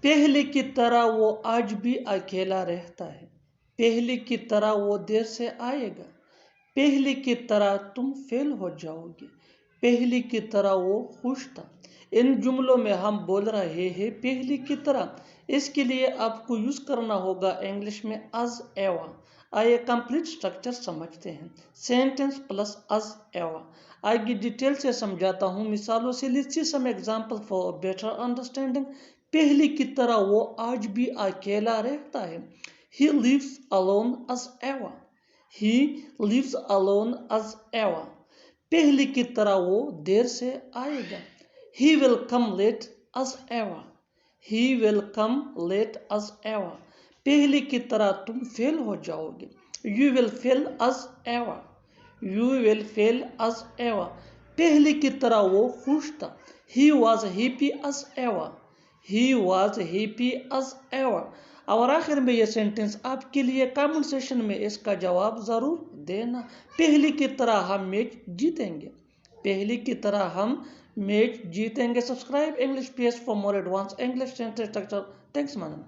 پہلے کی طرح وہ آج بھی اکیلا رہتا ہے. پہلے کی طرح وہ دیر سے آئے گا. پہلے کی طرح تم فیل ہو جاؤ گے. پہلے کی طرح وہ خوش تھا. ان جملوں میں ہم بول رہے ہیں پہلے کی طرح. اس کے لیے آپ کو یوز کرنا ہوگا انگلش میں as ever. آئیے کمپلیٹ سٹرکچر سمجھتے ہیں. Sentence plus as ever. آگے ڈیٹیل سے سمجھاتا ہوں مثالوں سے. Let's see some example for better understanding. پہلے کی طرح وہ آج بھی اکیلا رہتا ہے. He lives alone as ever. He lives alone as ever. پہلے کی طرح وہ دیر سے آئے گا. He will come late as ever. He will come late as ever. پہلے کی طرح تم فیل ہو جاؤ گے. You will fail as ever. You will fail as ever. پہلے کی طرح وہ خوش تھا. He was happy as ever. He was happy as ever. اور آخر میں یہ سینٹنس آپ کے لیے کامنٹ سیکشن میں اس کا جواب ضرور دینا. پہلے کی طرح ہم میچ جیتیں گے. پہلے کی طرح ہم میچ جیتیں گے. Subscribe English PS for more advanced English sentence structure. Thanks man.